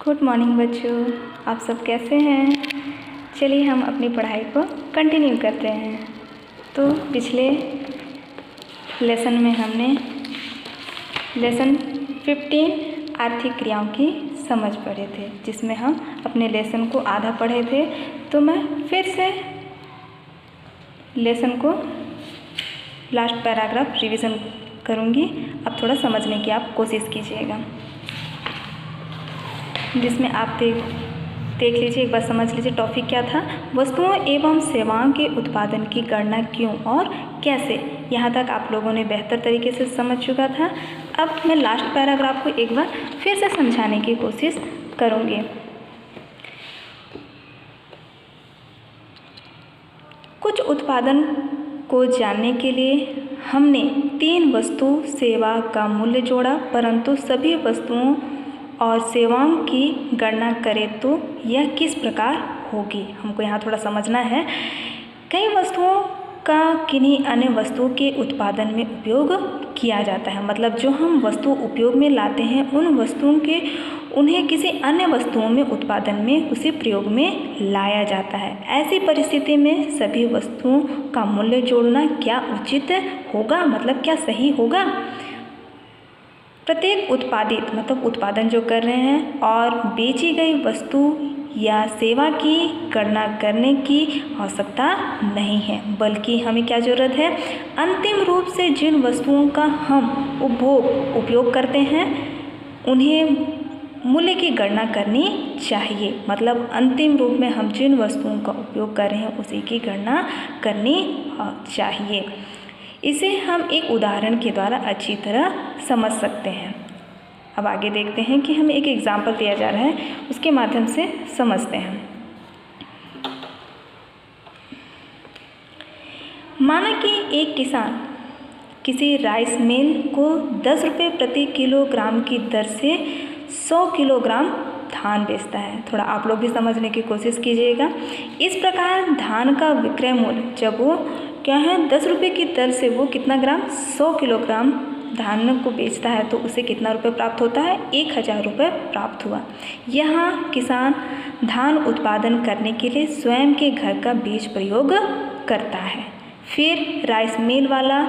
Good morning बच्चों, आप सब कैसे हैं। चलिए हम अपनी पढ़ाई को कंटिन्यू करते हैं। तो पिछले लेसन में हमने लेसन 15 आर्थिक क्रियाओं की समझ पढ़े थे, जिसमें हम अपने लेसन को आधा पढ़े थे। तो मैं फिर से लेसन को लास्ट पैराग्राफ रिवीजन करूँगी। अब थोड़ा समझने की आप कोशिश कीजिएगा, जिसमें आप देख लीजिए, एक बार समझ लीजिए टॉपिक क्या था। वस्तुओं एवं सेवाओं के उत्पादन की गणना क्यों और कैसे। यहाँ तक आप लोगों ने बेहतर तरीके से समझ चुका था। अब मैं लास्ट पैराग्राफ को एक बार फिर से समझाने की कोशिश करूँगी। कुछ उत्पादन को जानने के लिए हमने 3 वस्तु सेवा का मूल्य जोड़ा, परंतु सभी वस्तुओं और सेवाओं की गणना करें तो यह किस प्रकार होगी। हमको यहाँ थोड़ा समझना है। कई वस्तुओं का किन्हीं अन्य वस्तुओं के उत्पादन में उपयोग किया जाता है। मतलब जो हम वस्तु उपयोग में लाते हैं, उन वस्तुओं के उन्हें किसी अन्य वस्तुओं में उत्पादन में उसे प्रयोग में लाया जाता है। ऐसी परिस्थिति में सभी वस्तुओं का मूल्य जोड़ना क्या उचित होगा, मतलब क्या सही होगा। प्रत्येक उत्पादित मतलब उत्पादन जो कर रहे हैं और बेची गई वस्तु या सेवा की गणना करने की आवश्यकता नहीं है, बल्कि हमें क्या ज़रूरत है, अंतिम रूप से जिन वस्तुओं का हम उपयोग करते हैं उन्हें मूल्य की गणना करनी चाहिए। मतलब अंतिम रूप में हम जिन वस्तुओं का उपयोग कर रहे हैं उसी की गणना करनी चाहिए। इसे हम एक उदाहरण के द्वारा अच्छी तरह समझ सकते हैं। अब आगे देखते हैं कि हमें एक एग्जाम्पल दिया जा रहा है, उसके माध्यम से समझते हैं। माना कि एक किसान किसी राइस मिल को 10 रुपये प्रति किलोग्राम की दर से 100 किलोग्राम धान बेचता है। थोड़ा आप लोग भी समझने की कोशिश कीजिएगा। इस प्रकार धान का विक्रय मूल्य जब वो क्या है 10 रुपये की दर से वो कितना ग्राम 100 किलोग्राम धान को बेचता है, तो उसे कितना रुपये प्राप्त होता है, 1000 रुपये प्राप्त हुआ। यहाँ किसान धान उत्पादन करने के लिए स्वयं के घर का बीज प्रयोग करता है। फिर राइस मिल वाला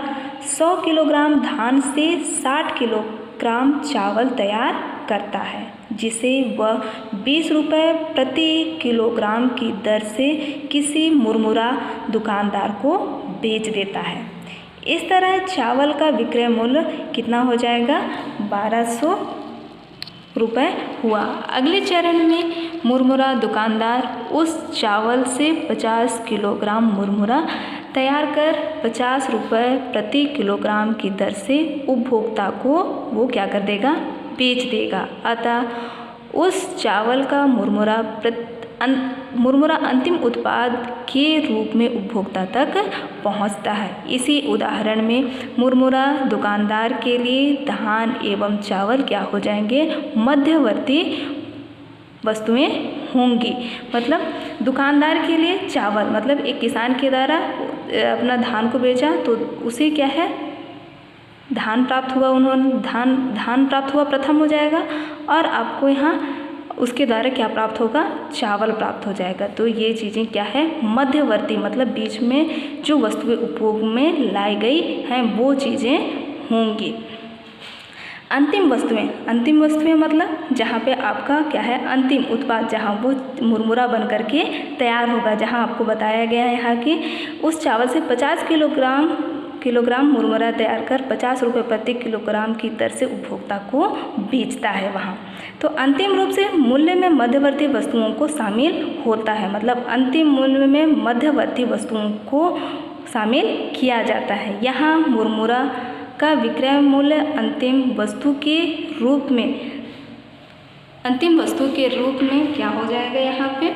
100 किलोग्राम धान से 60 किलोग्राम चावल तैयार करता है, जिसे वह 20 रुपये प्रति किलोग्राम की दर से किसी मुरमुरा दुकानदार को बेच देता है। इस तरह चावल का विक्रय मूल्य कितना हो जाएगा, 1200 रुपये हुआ। अगले चरण में मुरमुरा दुकानदार उस चावल से 50 किलोग्राम मुरमुरा तैयार कर 50 रुपये प्रति किलोग्राम की दर से उपभोक्ता को वो क्या कर देगा, बेच देगा। अतः उस चावल का मुरमुरा अंतिम उत्पाद के रूप में उपभोक्ता तक पहुंचता है। इसी उदाहरण में मुरमुरा दुकानदार के लिए धान एवं चावल क्या हो जाएंगे, मध्यवर्ती वस्तुएं होंगी। मतलब दुकानदार के लिए चावल, मतलब एक किसान के द्वारा अपना धान को बेचा तो उसे क्या है, धान प्राप्त हुआ, उन्होंने धान प्राप्त हुआ प्रथम हो जाएगा, और आपको यहाँ उसके द्वारा क्या प्राप्त होगा, चावल प्राप्त हो जाएगा। तो ये चीज़ें क्या है, मध्यवर्ती, मतलब बीच में जो वस्तुएं उपभोग में लाई गई हैं वो चीज़ें होंगी। अंतिम वस्तुएं मतलब जहाँ पे आपका क्या है, अंतिम उत्पाद, जहाँ वो मुरमुरा बन करके तैयार होगा। जहाँ आपको बताया गया है यहाँ कि उस चावल से 50 किलोग्राम मुरमुरा तैयार कर 50 रुपये प्रति किलोग्राम की दर से उपभोक्ता को बेचता है वहाँ। तो अंतिम रूप से मूल्य में मध्यवर्ती वस्तुओं को शामिल होता है। मतलब अंतिम मूल्य में मध्यवर्ती वस्तुओं को शामिल किया जाता है। यहाँ मुरमुरा का विक्रय मूल्य अंतिम वस्तु के रूप में क्या हो जाएगा, यहाँ पे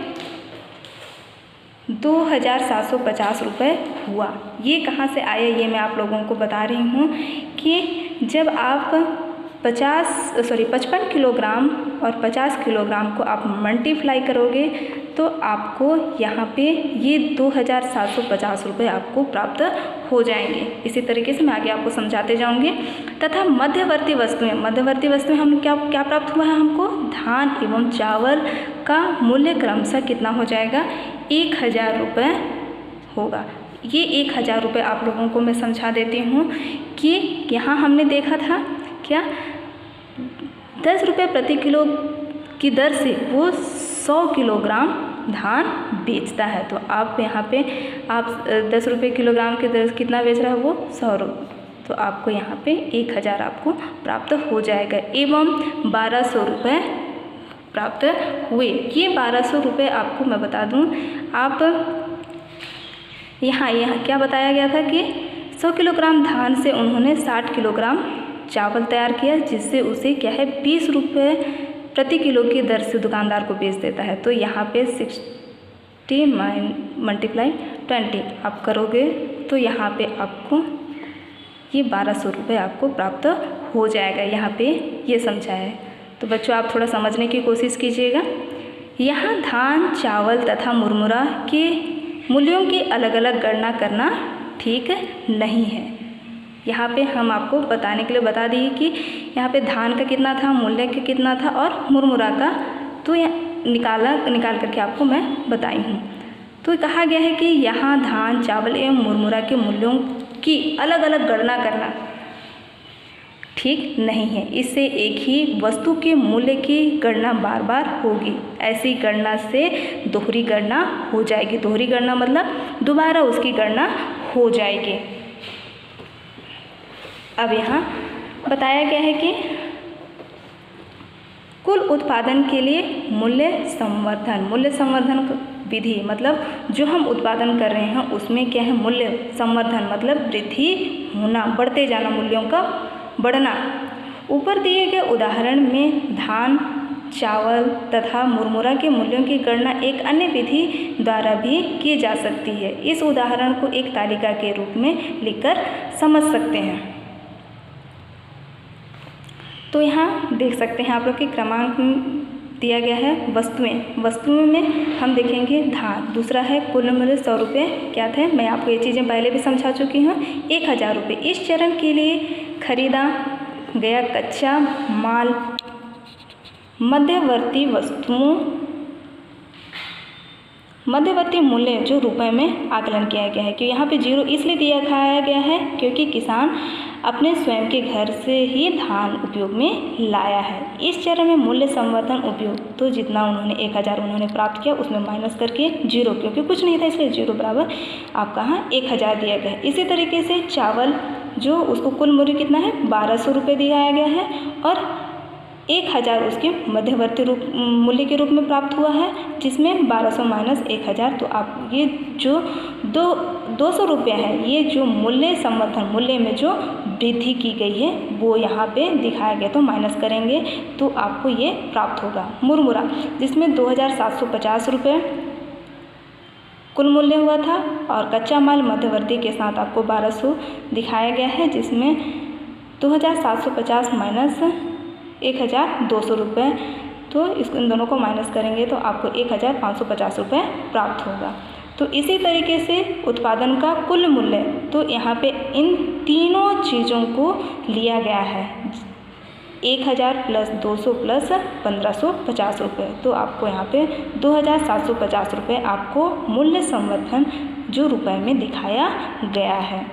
2750 रुपये हुआ। ये कहाँ से आया, ये मैं आप लोगों को बता रही हूँ कि जब आप 55 किलोग्राम और 50 किलोग्राम को आप मल्टीप्लाई करोगे तो आपको यहाँ पे ये 2750 रुपये आपको प्राप्त हो जाएंगे। इसी तरीके से मैं आगे आपको समझाते जाऊँगी। तथा मध्यवर्ती वस्तुएं हम क्या क्या प्राप्त हुआ है हमको, धान एवं चावल का मूल्य क्रमशः कितना हो जाएगा, 1000 रुपये होगा। ये 1000 रुपये आप लोगों को मैं समझा देती हूँ कि यहाँ हमने देखा था क्या 10 रुपये प्रति किलो की दर से वो 100 किलोग्राम धान बेचता है। तो आप यहाँ पे आप 10 रुपये किलोग्राम के दर कितना बेच रहा है वो 100 रुपये, तो आपको यहाँ पे 1000 आपको प्राप्त हो जाएगा एवं 1200 रुपये प्राप्त हुए। ये 1200 रुपये आपको मैं बता दूँ, आप यहाँ क्या बताया गया था कि 100 किलोग्राम धान से उन्होंने 60 किलोग्राम चावल तैयार किया, जिससे उसे क्या है 20 रुपये प्रति किलो की दर से दुकानदार को बेच देता है। तो यहाँ पे 60 × 20 आप करोगे तो यहाँ पे आपको ये 1200 रुपये आपको प्राप्त हो जाएगा। यहाँ पे ये समझा है। तो बच्चों आप थोड़ा समझने की कोशिश कीजिएगा। यहाँ धान, चावल तथा मुरमुरा के मूल्यों की अलग अलग गणना करना ठीक नहीं है। यहाँ पे हम आपको बताने के लिए बता दिए कि यहाँ पे धान का कितना था, मूल्य का कितना था और मुरमुरा का तो निकाल करके आपको मैं बताई हूँ। तो कहा गया है कि यहाँ धान, चावल एवं मुरमुरा के मूल्यों की अलग अलग गणना करना ठीक नहीं है। इससे एक ही वस्तु के मूल्य की गणना बार बार होगी। ऐसी गणना से दोहरी गणना हो जाएगी। दोहरी गणना मतलब दोबारा उसकी गणना हो जाएगी। अब यहाँ बताया गया है कि कुल उत्पादन के लिए मूल्य संवर्धन विधि मतलब जो हम उत्पादन कर रहे हैं उसमें क्या है, मूल्य संवर्धन मतलब वृद्धि होना, बढ़ते जाना, मूल्यों का बढ़ना। ऊपर दिए गए उदाहरण में धान, चावल तथा मुरमुरा के मूल्यों की गणना एक अन्य विधि द्वारा भी की जा सकती है। इस उदाहरण को एक तालिका के रूप में लिखकर समझ सकते हैं। तो यहाँ देख सकते हैं आप लोग के क्रमांक दिया गया है वस्तुएं में हम देखेंगे धान, दूसरा है कुल मूल्य 100 रुपये क्या थे, मैं आपको ये चीज़ें पहले भी समझा चुकी हूँ। 1000 रुपये इस चरण के लिए खरीदा गया कच्चा माल मध्यवर्ती मूल्य जो रुपए में आकलन किया गया है कि यहाँ पे 0 इसलिए दिखाया गया है क्योंकि किसान अपने स्वयं के घर से ही धान उपयोग में लाया है। इस चरण में मूल्य संवर्धन उपयोग तो जितना उन्होंने 1000 उन्होंने प्राप्त किया उसमें माइनस करके 0 क्योंकि कुछ नहीं था इसलिए 0 बराबर आपका यहाँ 1000 दिया गया है। इसी तरीके से चावल जो उसको कुल मूल्य कितना है 1200 रुपये दिया गया है और 1000 उसके मध्यवर्ती मूल्य के रूप में प्राप्त हुआ है जिसमें 1200 माइनस 1000 तो आप ये जो 200 रुपये है ये जो मूल्य संवर्धन मूल्य में जो वृद्धि की गई है वो यहाँ पे दिखाया गया तो माइनस करेंगे तो आपको ये प्राप्त होगा। मुरमुरा जिसमें 2750 रुपये कुल मूल्य हुआ था और कच्चा माल मध्यवर्ती के साथ आपको 1200 दिखाया गया है जिसमें 2750 माइनस 1200 रुपये तो इन दोनों को माइनस करेंगे तो आपको 1550 रुपये प्राप्त होगा। तो इसी तरीके से उत्पादन का कुल मूल्य तो यहाँ पे इन तीनों चीज़ों को लिया गया है 1000 प्लस 200 प्लस 1550 रुपये तो आपको यहाँ पे 2750 रुपये आपको मूल्य संवर्धन जो रुपए में दिखाया गया है।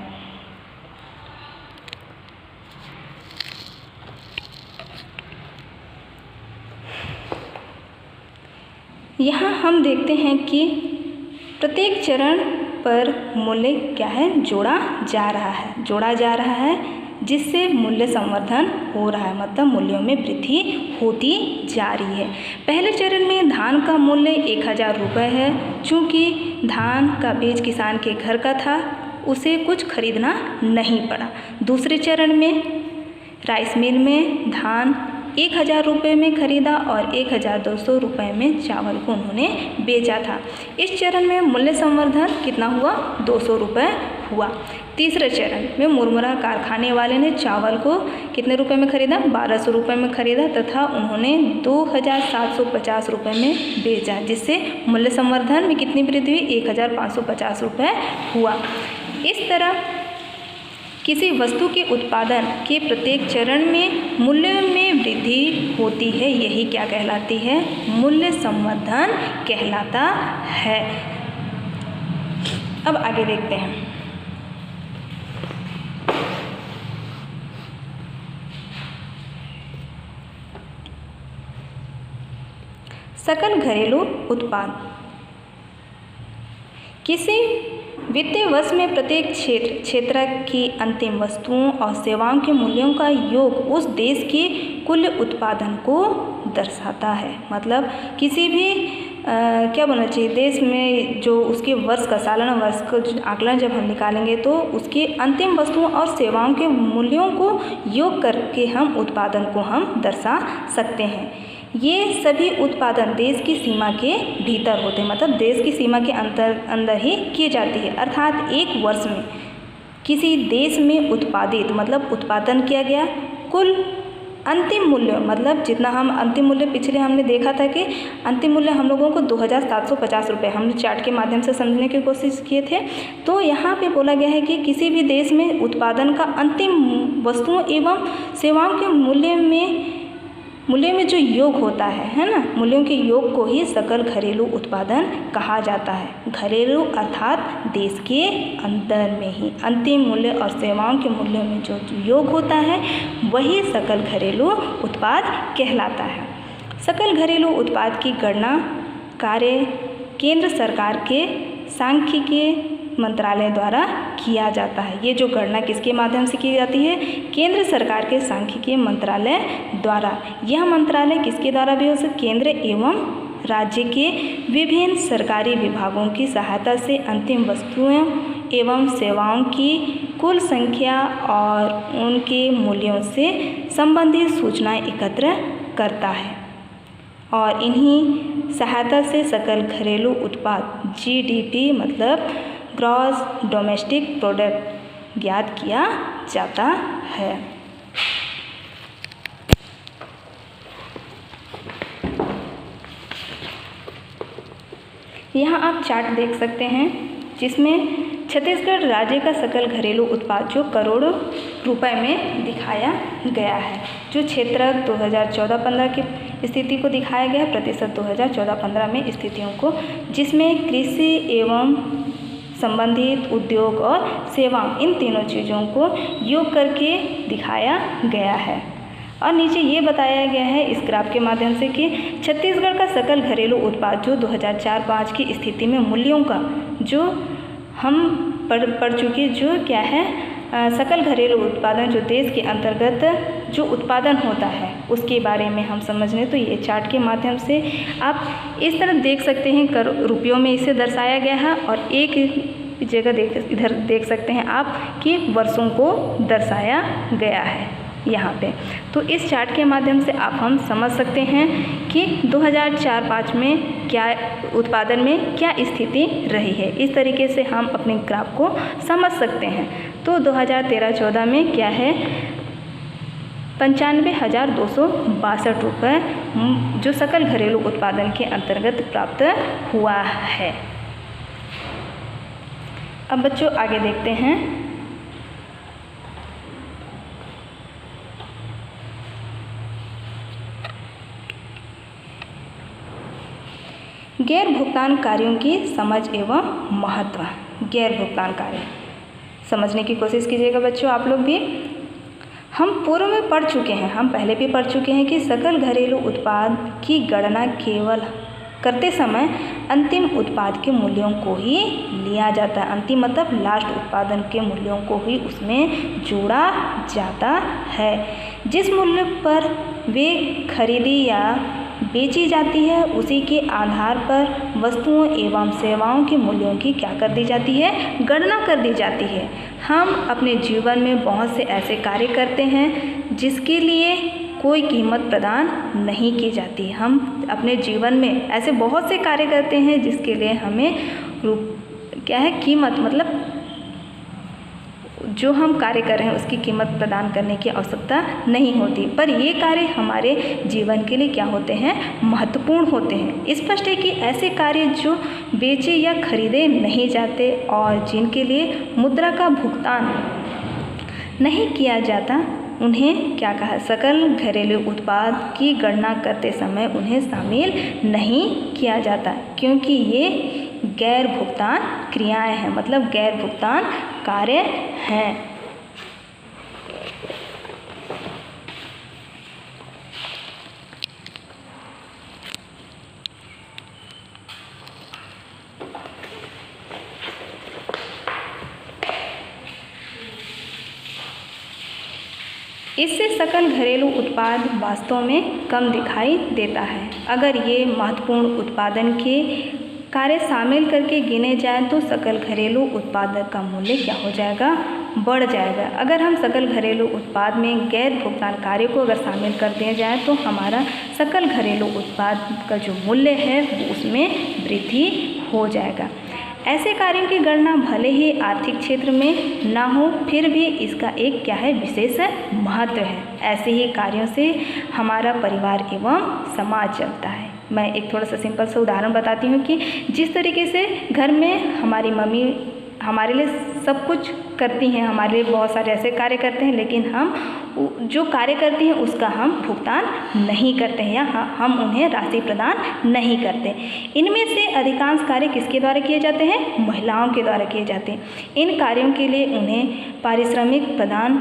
यहाँ हम देखते हैं कि प्रत्येक चरण पर मूल्य क्या है जोड़ा जा रहा है जिससे मूल्य संवर्धन हो रहा है मतलब मूल्यों में वृद्धि होती जा रही है। पहले चरण में धान का मूल्य 1000 रुपये है। चूँकि धान का बीज किसान के घर का था उसे कुछ खरीदना नहीं पड़ा। दूसरे चरण में राइस मिल में धान 1000 रुपये में खरीदा और 1200 रुपये में चावल को उन्होंने बेचा था। इस चरण में मूल्य संवर्धन कितना हुआ 200 रुपये हुआ। तीसरे चरण में मुरमुरा कारखाने वाले ने चावल को कितने रुपए में खरीदा 1200 रुपये में खरीदा तथा उन्होंने 2750 रुपये में बेचा जिससे मूल्य संवर्धन में कितनी वृद्धि हुई 1550 रुपये हुआ। इस तरह किसी वस्तु के उत्पादन के प्रत्येक चरण में मूल्य में वृद्धि होती है, यही क्या कहलाती है? मूल्य संवर्धन कहलाता है। अब आगे देखते हैं। सकल घरेलू उत्पाद किसी वित्तीय वर्ष में प्रत्येक क्षेत्र की अंतिम वस्तुओं और सेवाओं के मूल्यों का योग उस देश के कुल उत्पादन को दर्शाता है। मतलब किसी भी क्या बोलना चाहिए, देश में जो उसके वर्ष का सालाना वर्ष का आकलन जब हम निकालेंगे तो उसके अंतिम वस्तुओं और सेवाओं के मूल्यों को योग करके हम उत्पादन को हम दर्शा सकते हैं। ये सभी उत्पादन देश की सीमा के भीतर होते हैं, मतलब देश की सीमा के अंदर ही की जाती है। अर्थात एक वर्ष में किसी देश में उत्पादित मतलब उत्पादन किया गया कुल अंतिम मूल्य, मतलब जितना हम अंतिम मूल्य पिछले हमने देखा था कि अंतिम मूल्य हम लोगों को 2750 रुपये हमने चार्ट के माध्यम से समझने की कोशिश किए थे। तो यहाँ पे बोला गया है कि किसी भी देश में उत्पादन का अंतिम वस्तुओं एवं सेवाओं के मूल्य में जो योग होता है ना, मूल्यों के योग को ही सकल घरेलू उत्पादन कहा जाता है। घरेलू अर्थात देश के अंदर में ही अंतिम मूल्य और सेवाओं के मूल्यों में जो योग होता है वही सकल घरेलू उत्पाद कहलाता है। सकल घरेलू उत्पाद की गणना कार्य केंद्र सरकार के सांख्यिकी मंत्रालय द्वारा किया जाता है। ये जो गणना किसके माध्यम से की जाती है? केंद्र सरकार के सांख्यिकी मंत्रालय द्वारा। यह मंत्रालय किसके द्वारा भी हो सकता? केंद्र एवं राज्य के विभिन्न सरकारी विभागों की सहायता से अंतिम वस्तुओं एवं सेवाओं की कुल संख्या और उनके मूल्यों से संबंधित सूचनाएं एकत्र करता है और इन्हीं सहायता से सकल घरेलू उत्पाद GDP मतलब ग्रॉस डोमेस्टिक प्रोडक्ट ज्ञात किया जाता है। यहाँ आप चार्ट देख सकते हैं जिसमें छत्तीसगढ़ राज्य का सकल घरेलू उत्पाद जो करोड़ों रुपए में दिखाया गया है। जो क्षेत्र 2014-15 की स्थिति को दिखाया गया है, प्रतिशत 2014-15 में स्थितियों को, जिसमें कृषि एवं संबंधित उद्योग और सेवा इन तीनों चीज़ों को योग करके दिखाया गया है। और नीचे ये बताया गया है इस ग्राफ के माध्यम से कि छत्तीसगढ़ का सकल घरेलू उत्पाद जो 2004-5 की स्थिति में मूल्यों का जो हम पढ़ चुके, जो क्या है सकल घरेलू उत्पादन जो देश के अंतर्गत जो उत्पादन होता है उसके बारे में हम समझने, तो ये चार्ट के माध्यम से आप इस तरह देख सकते हैं। रुपयों में इसे दर्शाया गया है और एक जगह इधर देख सकते हैं आप कि वर्षों को दर्शाया गया है यहाँ पे। तो इस चार्ट के माध्यम से आप हम समझ सकते हैं कि 2004-5 में क्या उत्पादन में क्या स्थिति रही है। इस तरीके से हम अपने ग्राफ को समझ सकते हैं। तो 2013-14 में क्या है 95,262 रुपये जो सकल घरेलू उत्पादन के अंतर्गत प्राप्त हुआ है। अब बच्चों आगे देखते हैं। गैर भुगतान कार्यों की समझ एवं महत्व। गैर भुगतान कार्य समझने की कोशिश कीजिएगा बच्चों आप लोग भी। हम पूर्व में पढ़ चुके हैं, हम पहले भी पढ़ चुके हैं कि सकल घरेलू उत्पाद की गणना केवल करते समय अंतिम उत्पाद के मूल्यों को ही लिया जाता है। अंतिम मतलब लास्ट उत्पादन के मूल्यों को ही उसमें जोड़ा जाता है। जिस मूल्य पर वे खरीदी या बेची जाती है उसी के आधार पर वस्तुओं एवं सेवाओं के मूल्यों की क्या कर दी जाती है? गणना कर दी जाती है। हम अपने जीवन में बहुत से ऐसे कार्य करते हैं जिसके लिए कोई कीमत प्रदान नहीं की जाती। हम अपने जीवन में ऐसे बहुत से कार्य करते हैं जिसके लिए हमें क्या है कीमत, मतलब जो हम कार्य कर रहे हैं उसकी कीमत प्रदान करने की आवश्यकता नहीं होती, पर ये कार्य हमारे जीवन के लिए क्या होते हैं? महत्वपूर्ण होते हैं। स्पष्ट है कि ऐसे कार्य जो बेचे या खरीदे नहीं जाते और जिनके लिए मुद्रा का भुगतान नहीं किया जाता, उन्हें क्या कहा, सकल घरेलू उत्पाद की गणना करते समय उन्हें शामिल नहीं किया जाता, क्योंकि ये गैर भुगतान क्रियाएं हैं, मतलब गैर भुगतान कार्य हैं। इससे सकल घरेलू उत्पाद वास्तव में कम दिखाई देता है। अगर ये महत्वपूर्ण उत्पादन के कार्य शामिल करके गिने जाएं तो सकल घरेलू उत्पाद का मूल्य क्या हो जाएगा, बढ़ जाएगा। अगर हम सकल घरेलू उत्पाद में गैर भुगतान कार्य को अगर शामिल कर दिया जाए तो हमारा सकल घरेलू उत्पाद का जो मूल्य है वो उसमें वृद्धि हो जाएगा। ऐसे कार्यों की गणना भले ही आर्थिक क्षेत्र में ना हो, फिर भी इसका एक क्या है, विशेष महत्व है। ऐसे ही कार्यों से हमारा परिवार एवं समाज चलता है। मैं एक थोड़ा सा सिंपल सा उदाहरण बताती हूँ कि जिस तरीके से घर में हमारी मम्मी हमारे लिए सब कुछ करती हैं, हमारे लिए बहुत सारे ऐसे कार्य करते हैं, लेकिन हम जो कार्य करती हैं उसका हम भुगतान नहीं करते हैं या हम उन्हें राशि प्रदान नहीं करते। इनमें से अधिकांश कार्य किसके द्वारा किए जाते हैं, महिलाओं के द्वारा किए जाते हैं। इन कार्यों के लिए उन्हें पारिश्रमिक प्रदान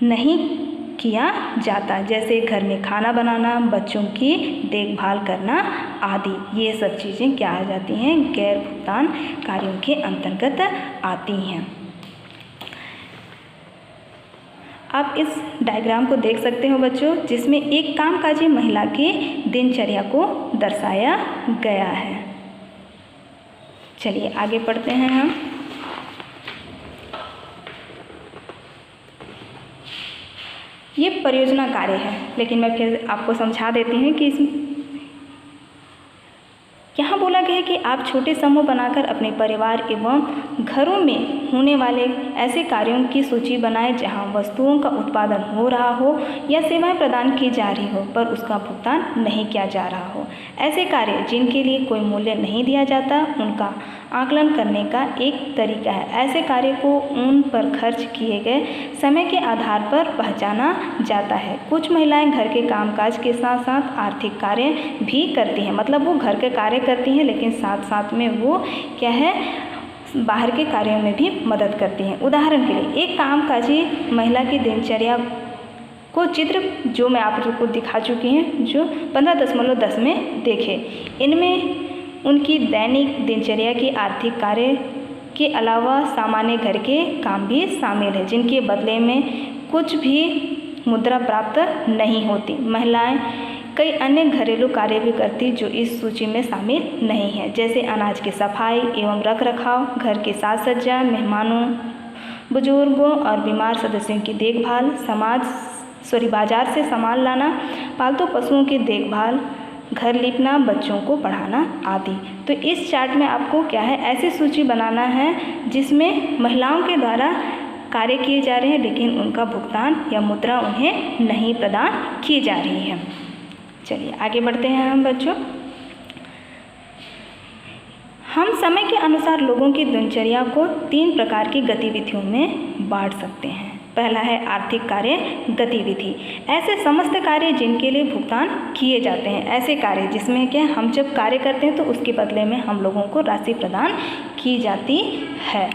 नहीं किया जाता, जैसे घर में खाना बनाना, बच्चों की देखभाल करना आदि। ये सब चीज़ें क्या आ जाती हैं, गैर भुगतान कार्यों के अंतर्गत आती हैं। आप इस डायग्राम को देख सकते हो बच्चों, जिसमें एक कामकाजी महिला की दिनचर्या को दर्शाया गया है। चलिए आगे पढ़ते हैं हम। ये परियोजना कार्य है, लेकिन मैं फिर आपको समझा देती हूँ कि यहाँ बोला गया है कि आप छोटे समूह बनाकर अपने परिवार एवं घरों में होने वाले ऐसे कार्यों की सूची बनाएं जहाँ वस्तुओं का उत्पादन हो रहा हो या सेवाएं प्रदान की जा रही हो पर उसका भुगतान नहीं किया जा रहा हो। ऐसे कार्य जिनके लिए कोई मूल्य नहीं दिया जाता, उनका आकलन करने का एक तरीका है। ऐसे कार्य को उन पर खर्च किए गए समय के आधार पर पहचाना जाता है। कुछ महिलाएं घर के कामकाज के साथ साथ आर्थिक कार्य भी करती हैं, मतलब वो घर के कार्य करती हैं लेकिन साथ साथ में वो क्या है, बाहर के कार्यों में भी मदद करती हैं। उदाहरण के लिए एक कामकाजी महिला की दिनचर्या को चित्र जो मैं आप लोग को दिखा चुकी हैं, जो 15.10 में देखें। इनमें उनकी दैनिक दिनचर्या की आर्थिक कार्य के अलावा सामान्य घर के काम भी शामिल है, जिनके बदले में कुछ भी मुद्रा प्राप्त नहीं होती। महिलाएं कई अन्य घरेलू कार्य भी करती जो इस सूची में शामिल नहीं है, जैसे अनाज की सफाई एवं रख रखाव, घर की साज सज्जा, मेहमानों, बुजुर्गों और बीमार सदस्यों की देखभाल, बाजार से सामान लाना, पालतू पशुओं की देखभाल, घर लिपना, बच्चों को पढ़ाना आदि। तो इस चार्ट में आपको क्या है, ऐसी सूची बनाना है जिसमें महिलाओं के द्वारा कार्य किए जा रहे हैं लेकिन उनका भुगतान या मुद्रा उन्हें नहीं प्रदान की जा रही है। चलिए आगे बढ़ते हैं हम बच्चों। हम समय के अनुसार लोगों की दिनचर्या को 3 प्रकार की गतिविधियों में बांट सकते हैं। पहला है आर्थिक कार्य गतिविधि, ऐसे समस्त कार्य जिनके लिए भुगतान किए जाते हैं। ऐसे कार्य जिसमें क्या हम जब कार्य करते हैं तो उसके बदले में हम लोगों को राशि प्रदान की जाती है।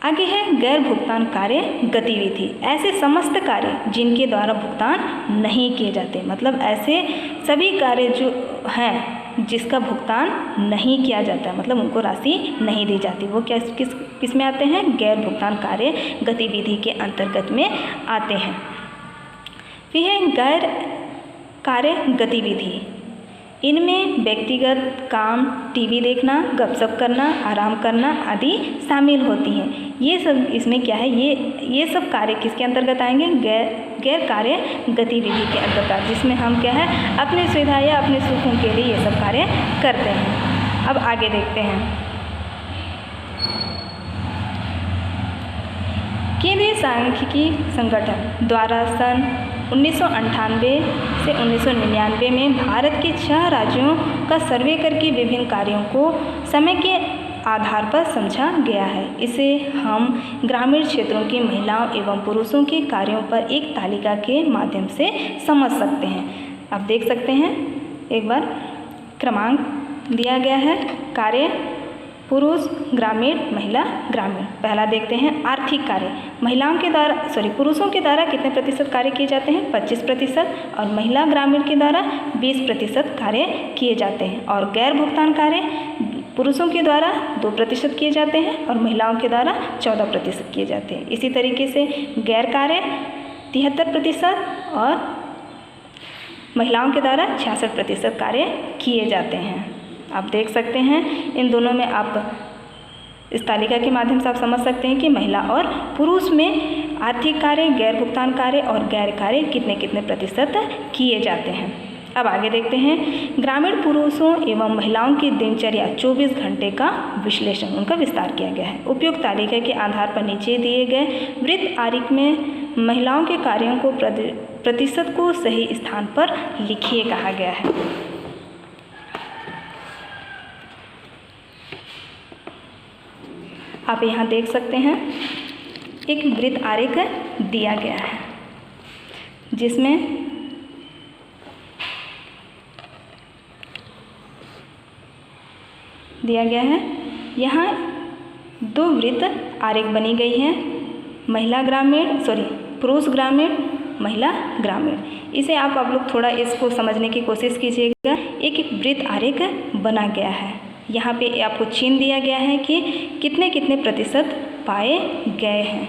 आगे है गैर भुगतान कार्य गतिविधि, ऐसे समस्त कार्य जिनके द्वारा भुगतान नहीं किए जाते, मतलब ऐसे सभी कार्य जो हैं जिसका भुगतान नहीं किया जाता, मतलब उनको राशि नहीं दी जाती, वो क्या किस में आते हैं, गैर भुगतान कार्य गतिविधि के अंतर्गत में आते हैं। फिर है गैर कार्य गतिविधि, इनमें व्यक्तिगत काम, टीवी देखना, गपशप करना, आराम करना आदि शामिल होती हैं। ये सब इसमें क्या है, ये सब कार्य किसके अंतर्गत आएंगे, गैर कार्य गतिविधि के अंतर्गत, जिसमें हम क्या है अपनी सुविधा या अपने सुखों के लिए ये सब कार्य करते हैं। अब आगे देखते हैं। केंद्रीय सांख्यिकी संगठन द्वारा सन 1998 से 1999 में भारत के 6 राज्यों का सर्वे करके विभिन्न कार्यों को समय के आधार पर समझा गया है। इसे हम ग्रामीण क्षेत्रों की महिलाओं एवं पुरुषों के कार्यों पर एक तालिका के माध्यम से समझ सकते हैं। आप देख सकते हैं, एक बार क्रमांक दिया गया है, कार्य पुरुष ग्रामीण, महिला ग्रामीण। पहला देखते हैं आर्थिक कार्य। पुरुषों के द्वारा कितने प्रतिशत कार्य किए जाते हैं? 25%। और महिला ग्रामीण के द्वारा 20% कार्य किए जाते हैं। और गैर भुगतान कार्य पुरुषों के द्वारा 2% किए जाते हैं और महिलाओं के द्वारा 14% किए जाते हैं। इसी तरीके से गैर कार्य 73% और महिलाओं के द्वारा 66% कार्य किए जाते हैं। आप देख सकते हैं, इन दोनों में आप इस तालिका के माध्यम से आप समझ सकते हैं कि महिला और पुरुष में आर्थिक कार्य, गैर भुगतान कार्य और गैर कार्य कितने कितने प्रतिशत किए जाते हैं। अब आगे देखते हैं, ग्रामीण पुरुषों एवं महिलाओं की दिनचर्या 24 घंटे का विश्लेषण, उनका विस्तार किया गया है। उपयुक्त तालिका के आधार पर नीचे दिए गए वृत्त आरेख में महिलाओं के कार्यों को प्रतिशत को सही स्थान पर लिखिए कहा गया है। आप यहाँ देख सकते हैं, एक वृत्त आरेख दिया गया है जिसमें दिया गया है, यहाँ 2 वृत्त आरेख बनी गई हैं, पुरुष ग्रामीण, महिला ग्रामीण। इसे आप लोग थोड़ा इसको समझने की कोशिश कीजिएगा। एक वृत्त आरेख बना गया है, यहाँ पे आपको चिन्ह दिया गया है कि कितने कितने प्रतिशत पाए गए हैं।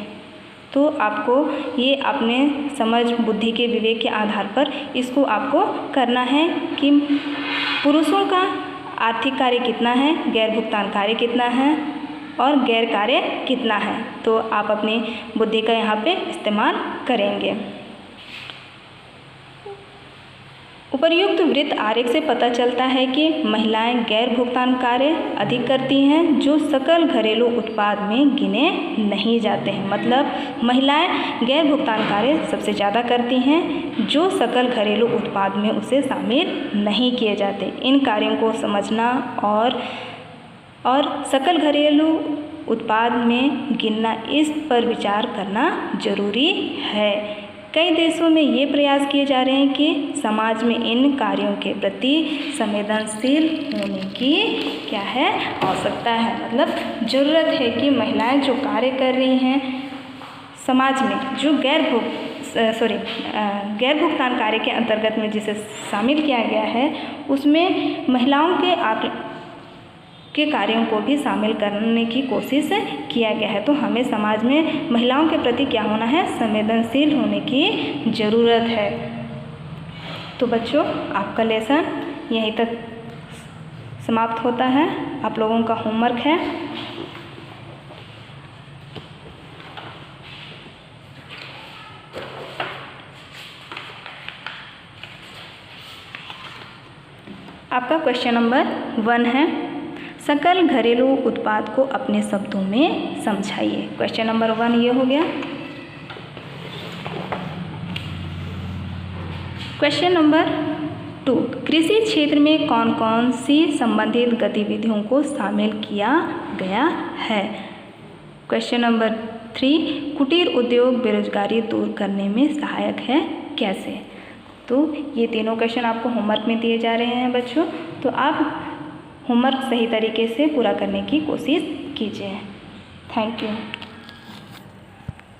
तो आपको ये अपने समझ बुद्धि के विवेक के आधार पर इसको आपको करना है कि पुरुषों का आर्थिक कार्य कितना है, गैर भुगतान कार्य कितना है और गैर कार्य कितना है। तो आप अपनी बुद्धि का यहाँ पे इस्तेमाल करेंगे। उपर्युक्त वृत्त आरेख से पता चलता है कि महिलाएं गैर भुगतान कार्य अधिक करती हैं जो सकल घरेलू उत्पाद में गिने नहीं जाते हैं। मतलब महिलाएं गैर भुगतान कार्य सबसे ज़्यादा करती हैं जो सकल घरेलू उत्पाद में उसे शामिल नहीं किए जाते। इन कार्यों को समझना और सकल घरेलू उत्पाद में गिनना, इस पर विचार करना जरूरी है। कई देशों में ये प्रयास किए जा रहे हैं कि समाज में इन कार्यों के प्रति संवेदनशील होने की क्या है, आवश्यकता है। मतलब ज़रूरत है कि महिलाएं जो कार्य कर रही हैं समाज में, जो गैर भुगतान कार्य के अंतर्गत में जिसे शामिल किया गया है, उसमें महिलाओं के कार्यों को भी शामिल करने की कोशिश किया गया है। तो हमें समाज में महिलाओं के प्रति क्या होना है, संवेदनशील होने की ज़रूरत है। तो बच्चों, आपका लेसन यहीं तक समाप्त होता है। आप लोगों का होमवर्क है आपका क्वेश्चन नंबर 1 है, सकल घरेलू उत्पाद को अपने शब्दों में समझाइए। क्वेश्चन नंबर 1 ये हो गया। क्वेश्चन नंबर 2, कृषि क्षेत्र में कौन कौन सी संबंधित गतिविधियों को शामिल किया गया है। क्वेश्चन नंबर 3, कुटीर उद्योग बेरोजगारी दूर करने में सहायक है, कैसे। तो ये तीनों क्वेश्चन आपको होमवर्क में दिए जा रहे हैं बच्चों। तो आप होमवर्क सही तरीके से पूरा करने की कोशिश कीजिए। Thank you.